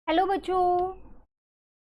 Hello बच्चों।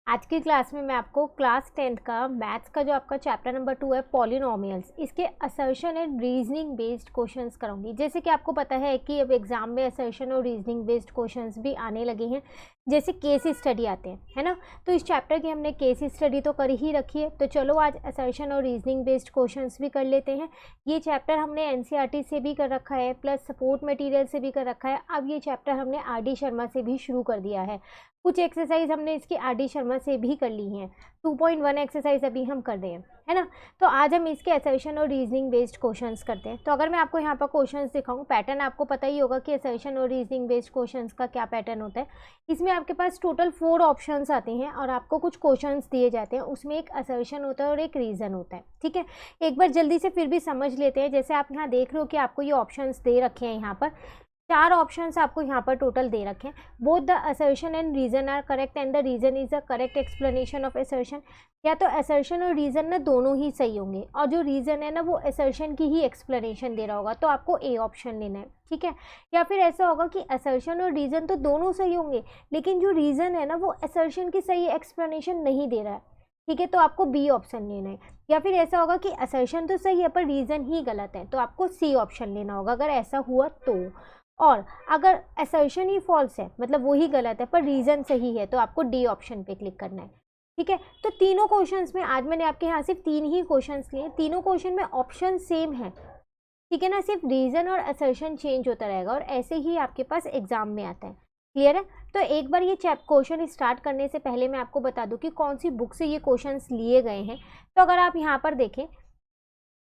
आज की क्लास में मैं आपको क्लास 10th का मैथ्स का जो आपका चैप्टर नंबर 2 है पॉलिनोमियल्स, इसके assertion and reasoning based questions कराऊंगी। जैसे कि आपको पता है कि अब एग्जाम में असर्शन और रीजनिंग बेस्ड क्वेश्चंस भी आने लगे हैं, जैसे केस स्टडी आते हैं, है ना। तो इस चैप्टर की हमने केस स्टडी तो कर ही रखी है, तो चलो आज असर्शन और रीजनिंग बेस्ड क्वेश्चंस भी कर लेते हैं। ये चैप्टर हमने एनसीईआरटी से भी कर रखा है, प्लस सपोर्ट मटेरियल से भी कर रखा है। अब ये चैप्टर हमने आर.डी. शर्मा से भी शुरू कर दिया है। कुछ एक्सरसाइज हमने इसकी आर.डी. शर्मा से भी कर ली हैं। 2.1 एक्सरसाइज अभी हम कर रहे हैं, है ना। तो आज हम इसके असर्शन और रीजनिंग बेस्ड क्वेश्चंस करते हैं। तो अगर मैं आपको यहाँ पर क्वेश्चंस दिखाऊं, पैटर्न आपको पता ही होगा कि असर्शन और रीजनिंग बेस्ड क्वेश्चंस का क्या पैटर्न होता है। इसमें आपके पास टोटल 4 ऑप्शंस आते हैं और आपको कुछ क्वेश्चंस दिए जाते हैं। उसमें एक असर्शन होता है और एक रीज़न होता है, ठीक है। एक बार जल्दी से फिर भी समझ लेते हैं। जैसे आप यहाँ देख रहे हो कि आपको ये ऑप्शंस दे रखे हैं, यहाँ पर 4 ऑप्शंस आपको यहाँ पर टोटल दे रखे हैं। Both the assertion and reason are correct and the reason is the correct explanation of assertion. या तो असर्शन और रीजन ना दोनों ही सही होंगे, और जो रीजन है ना वो असर्शन की ही एक्सप्लेनेशन दे रहा होगा, तो आपको ए ऑप्शन लेना है, ठीक है। या फिर ऐसा होगा कि असर्शन और रीजन तो दोनों सही होंगे, लेकिन जो रीजन है ना वो असर्शन की सही एक्सप्लेनेशन नहीं दे रहा है, ठीक है, तो आपको बी ऑप्शन लेना है। या फिर ऐसा होगा कि असर्शन तो सही है पर रीजन ही गलत है, तो आपको सी ऑप्शन लेना होगा अगर ऐसा हुआ तो। और अगर असर्शन ही फॉल्स है, मतलब वो ही गलत है पर रीजन सही है, तो आपको डी ऑप्शन पे क्लिक करना है, ठीक है। तो तीनों क्वेश्चंस में आज मैंने आपके यहाँ सिर्फ 3 ही क्वेश्चंस लिए। तीनों क्वेश्चन में ऑप्शन सेम है, ठीक है ना, सिर्फ रीजन और असर्शन चेंज होता रहेगा, और ऐसे ही आपके पास एग्जाम में आता है। क्लियर है। तो एक बार ये क्वेश्चन स्टार्ट करने से पहले मैं आपको बता दूं कि कौन सी बुक से ये क्वेश्चंस लिए गए हैं। तो अगर आप यहाँ पर देखें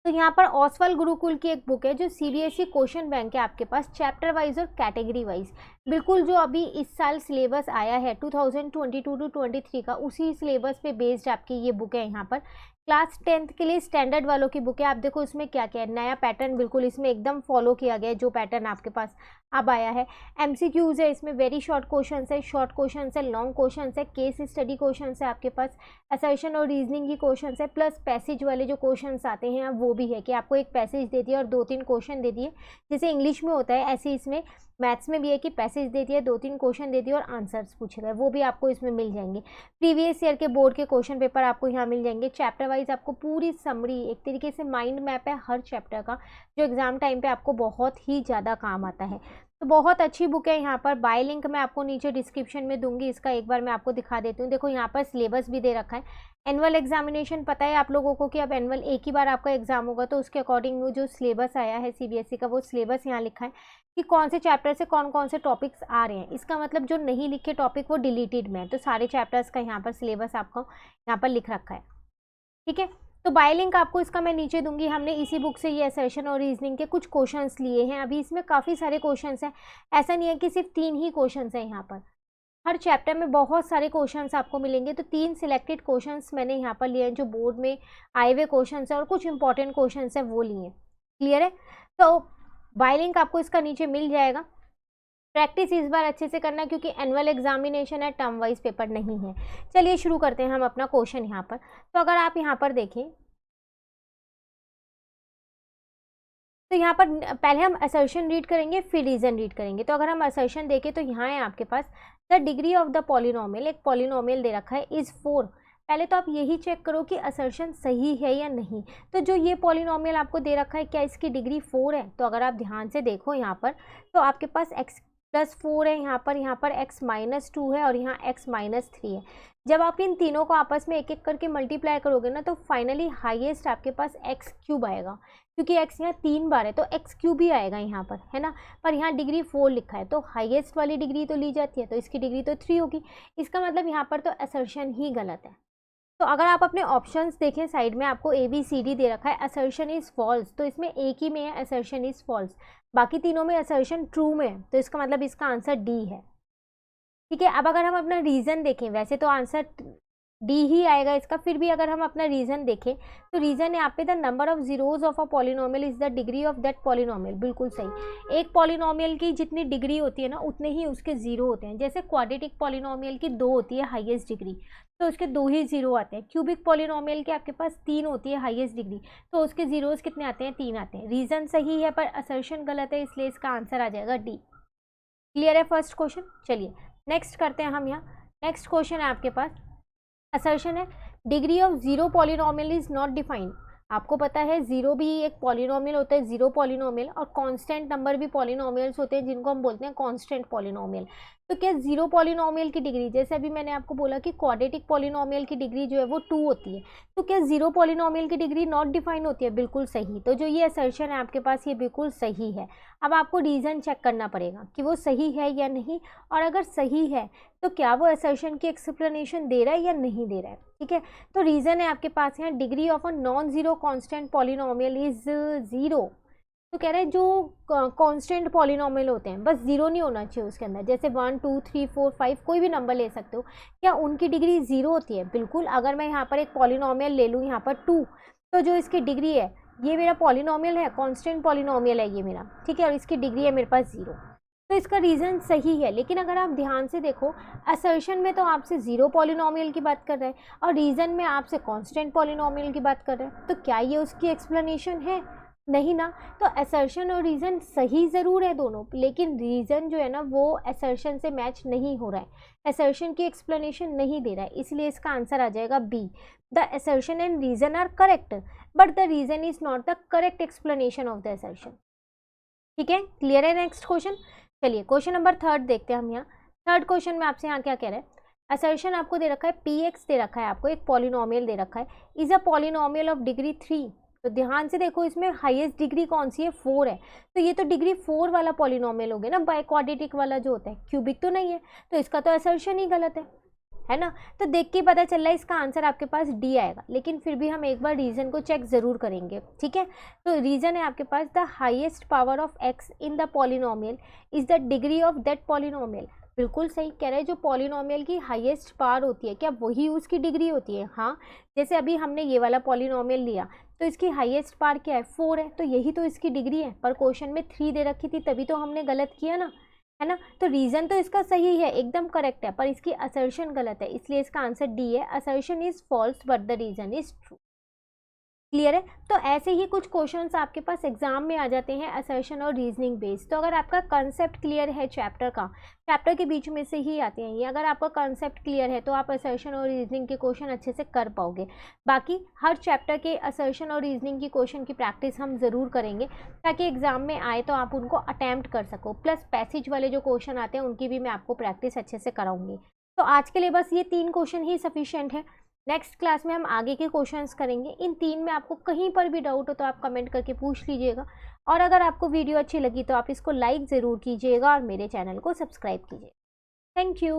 तो यहाँ पर ओसवाल गुरुकुल की एक बुक है जो सीबीएसई क्वेश्चन बैंक है आपके पास, चैप्टर वाइज और कैटेगरी वाइज। बिल्कुल जो अभी इस साल सिलेबस आया है 2022 टू 23 का, उसी सिलेबस पे बेस्ड आपकी ये बुक है। यहाँ पर क्लास 10th के लिए स्टैंडर्ड वालों की बुक है। आप देखो इसमें क्या क्या है, नया पैटर्न बिल्कुल इसमें एकदम फॉलो किया गया है, जो पैटर्न आपके पास अब आया है। एमसीक्यूज है इसमें, वेरी शॉर्ट क्वेश्चन है, शॉर्ट क्वेश्चन है, लॉन्ग क्वेश्चन है, केस स्टडी क्वेश्चन है आपके पास, असर्शन और रीजनिंग की क्वेश्चन है, प्लस पैसेज वाले जो क्वेश्चन आते हैं वो भी है कि आपको एक पैसेज दे दिया और 2-3 क्वेश्चन दे दिए। जैसे इंग्लिश में होता है ऐसे इसमें मैथ्स में भी है कि पैसेज दे दिया, 2-3 क्वेश्चन दे दिए और आंसर्स पूछे गए, वो भी आपको इसमें मिल जाएंगे। प्रीवियस ईयर के बोर्ड के क्वेश्चन पेपर आपको यहाँ मिल जाएंगे। चैप्टर वाइज आपको पूरी समरी, एक तरीके से माइंड मैप है हर चैप्टर का, जो एग्जाम टाइम पे आपको बहुत ही ज़्यादा काम आता है। तो बहुत अच्छी बुक है। यहाँ पर बाय लिंक मैं आपको नीचे डिस्क्रिप्शन में दूंगी, इसका एक बार मैं आपको दिखा देती हूँ। देखो यहाँ पर सिलेबस भी दे रखा है। एनुअल एग्जामिनेशन पता है आप लोगों को कि अब एनुअल एक ही बार आपका एग्जाम होगा, तो उसके अकॉर्डिंग जो सिलेबस आया है सीबीएसई का, वो सिलेबस यहाँ लिखा है कि कौन से चैप्टर से कौन कौन से टॉपिक्स आ रहे हैं। इसका मतलब जो नहीं लिखे टॉपिक वो डिलीटेड में है, तो सारे चैप्टर्स का यहाँ पर सिलेबस आपको यहाँ पर लिख रखा है, ठीक है। तो बाय लिंक आपको इसका मैं नीचे दूंगी। हमने इसी बुक से ये असर्शन और रीजनिंग के कुछ क्वेश्चंस लिए हैं। अभी इसमें काफ़ी सारे क्वेश्चंस हैं, ऐसा नहीं है कि सिर्फ 3 ही क्वेश्चंस हैं। यहाँ पर हर चैप्टर में बहुत सारे क्वेश्चंस आपको मिलेंगे, तो 3 सिलेक्टेड क्वेश्चंस मैंने यहाँ पर लिए हैं जो बोर्ड में आए हुए क्वेश्चंस हैं, और कुछ इंपॉर्टेंट क्वेश्चंस हैं वो लिए। क्लियर है। तो बाय लिंक आपको इसका नीचे मिल जाएगा। प्रैक्टिस इस बार अच्छे से करना क्योंकि एनुअल एग्जामिनेशन है, टर्म वाइज पेपर नहीं है। चलिए शुरू करते हैं हम अपना क्वेश्चन यहाँ पर। तो अगर आप यहाँ पर देखें तो यहाँ पर पहले हम असर्शन रीड करेंगे फिर रीजन रीड करेंगे। तो अगर हम असर्शन देखें तो यहाँ है आपके पास the degree of the polynomial, एक पॉलिनोमियल दे रखा है इज 4। पहले तो आप यही चेक करो कि असर्शन सही है या नहीं। तो जो ये पॉलिनोमियल आपको दे रखा है क्या इसकी डिग्री 4 है? तो अगर आप ध्यान से देखो यहाँ पर, तो आपके पास x+4 है, यहाँ पर x-2 है और यहाँ x-3 है। जब आप इन तीनों को आपस में एक एक करके मल्टीप्लाई करोगे ना, तो फाइनली हाईएस्ट आपके पास x³ आएगा, क्योंकि x यहाँ 3 बार है तो x³ ही आएगा यहाँ पर, है ना। पर यहाँ डिग्री 4 लिखा है, तो हाईएस्ट वाली डिग्री तो ली जाती है, तो इसकी डिग्री तो 3 होगी। इसका मतलब यहाँ पर तो असर्शन ही गलत है। तो अगर आप अपने ऑप्शंस देखें साइड में, आपको ABCD दे रखा है, असर्शन इज फॉल्स, तो इसमें एक ही में है असर्शन इज फॉल्स, बाकी तीनों में असर्शन ट्रू में है, तो इसका मतलब इसका आंसर डी है, ठीक है। अब अगर हम अपना रीज़न देखें, वैसे तो आंसर डी ही आएगा इसका, फिर भी अगर हम अपना रीज़न देखें तो रीज़न यहाँ पे the number of zeros of a polynomial is the degree of that polynomial. बिल्कुल सही, एक पॉलिनोमियल की जितनी डिग्री होती है ना उतने ही उसके जीरो होते हैं। जैसे क्वाड्रेटिक पॉलिनोमियल की 2 होती है हाईएस्ट डिग्री, तो उसके 2 ही जीरो आते हैं। क्यूबिक पॉलिनोमियल के आपके पास 3 होती है हाईएस्ट डिग्री, तो उसके जीरोज कितने आते हैं? 3 आते हैं। रीज़न सही है पर असर्शन गलत है, इसलिए इसका आंसर आ जाएगा डी। क्लियर है फर्स्ट क्वेश्चन। चलिए नेक्स्ट करते हैं हम यहाँ। नेक्स्ट क्वेश्चन है आपके पास, असर्शन है degree of zero polynomial is not defined. आपको पता है जीरो भी एक पॉलिनोमियल होता है, जीरो पॉलिनोमियल, और कांस्टेंट नंबर भी पॉलिनोमियल्स होते हैं जिनको हम बोलते हैं कांस्टेंट पॉलिनोमियल। तो क्या जीरो पॉलिनोमियल की डिग्री, जैसे अभी मैंने आपको बोला कि क्वाड्रेटिक पॉलिनोमियल की डिग्री जो है वो 2 होती है, तो क्या जीरो पॉलिनोमियल की डिग्री नॉट डिफाइन होती है? बिल्कुल सही। तो जो ये असर्शन है आपके पास ये बिल्कुल सही है। अब आपको रीज़न चेक करना पड़ेगा कि वो सही है या नहीं, और अगर सही है तो क्या वो असर्शन की एक्सप्लेनेशन दे रहा है या नहीं दे रहा है। ठीक है, तो रीज़न है आपके पास यहाँ, degree of a non zero constant polynomial is zero. तो कह रहे हैं जो कांस्टेंट पॉलिनोमियल होते हैं, बस जीरो नहीं होना चाहिए उसके अंदर, जैसे 1 2 3 4 5 कोई भी नंबर ले सकते हो, क्या उनकी डिग्री ज़ीरो होती है? बिल्कुल। अगर मैं यहाँ पर एक पॉलिनोमियल ले लूँ यहाँ पर 2, तो जो इसकी डिग्री है, ये मेरा पॉलिनोमियल है, कांस्टेंट पॉलिनोमियल है ये मेरा, ठीक है, और इसकी डिग्री है मेरे पास 0, तो इसका रीज़न सही है। लेकिन अगर आप ध्यान से देखो, असर्शन में तो आपसे ज़ीरो पॉलिनोमियल की बात कर रहे हैं और रीज़न में आपसे कांस्टेंट पॉलिनोमियल की बात कर रहे हैं, तो क्या ये उसकी एक्सप्लेनेशन है? नहीं ना। तो असर्शन और रीज़न सही ज़रूर है दोनों, लेकिन रीज़न जो है ना वो असर्शन से मैच नहीं हो रहा है, असर्शन की एक्सप्लेनेशन नहीं दे रहा है, इसलिए इसका आंसर आ जाएगा B. The assertion and reason are correct but the reason is not the correct explanation of the assertion. ठीक है, क्लियर है? नेक्स्ट क्वेश्चन, चलिए क्वेश्चन नंबर 3 देखते हैं हम यहाँ। थर्ड क्वेश्चन में आपसे यहाँ क्या कह रहा है, असर्शन आपको दे रखा है px दे रखा है, आपको एक पॉलिनोमियल दे रखा है, is a polynomial of degree 3। तो ध्यान से देखो, इसमें हाईएस्ट डिग्री कौन सी है? 4 है, तो ये तो डिग्री 4 वाला पॉलिनोमियल हो गया ना, बाय क्वाड्रेटिक वाला जो होता है, क्यूबिक तो नहीं है, तो इसका तो असर्शन ही गलत है ना। तो देख के पता चल रहा है इसका आंसर आपके पास डी आएगा, लेकिन फिर भी हम एक बार रीज़न को चेक ज़रूर करेंगे। ठीक है, तो रीज़न है आपके पास, the highest power of X in the polynomial is the degree of that polynomial. बिल्कुल सही कह रहे हैं, जो पॉलिनोमियल की हाईएस्ट पावर होती है क्या वही उसकी डिग्री होती है? हाँ, जैसे अभी हमने ये वाला पॉलिनोमियल लिया तो इसकी हाईएस्ट पावर क्या है? 4 है, तो यही तो इसकी डिग्री है, पर क्वेश्चन में 3 दे रखी थी, तभी तो हमने गलत किया ना, है ना। तो रीज़न तो इसका सही है, एकदम करेक्ट है, पर इसकी असर्शन गलत है, इसलिए इसका आंसर डी है। Assertion is false but the reason is true. Clear है? तो ऐसे ही कुछ क्वेश्चंस आपके पास एग्जाम में आ जाते हैं असर्शन और रीजनिंग बेस्ड। तो अगर आपका कंसेप्ट क्लियर है चैप्टर का, चैप्टर के बीच में से ही आते हैं ये, अगर आपका कंसेप्ट क्लियर है तो आप असर्शन और रीजनिंग के क्वेश्चन अच्छे से कर पाओगे। बाकी हर चैप्टर के असर्शन और रीजनिंग की क्वेश्चन की प्रैक्टिस हम ज़रूर करेंगे ताकि एग्जाम में आए तो आप उनको अटैम्प्ट कर सको, प्लस पैसेज वाले जो क्वेश्चन आते हैं उनकी भी मैं आपको प्रैक्टिस अच्छे से कराऊंगी। तो आज के लिए बस ये 3 क्वेश्चन ही सफिशिएंट है। नेक्स्ट क्लास में हम आगे के क्वेश्चंस करेंगे। इन 3 में आपको कहीं पर भी डाउट हो तो आप कमेंट करके पूछ लीजिएगा, और अगर आपको वीडियो अच्छी लगी तो आप इसको लाइक ज़रूर कीजिएगा और मेरे चैनल को सब्सक्राइब कीजिए। Thank you.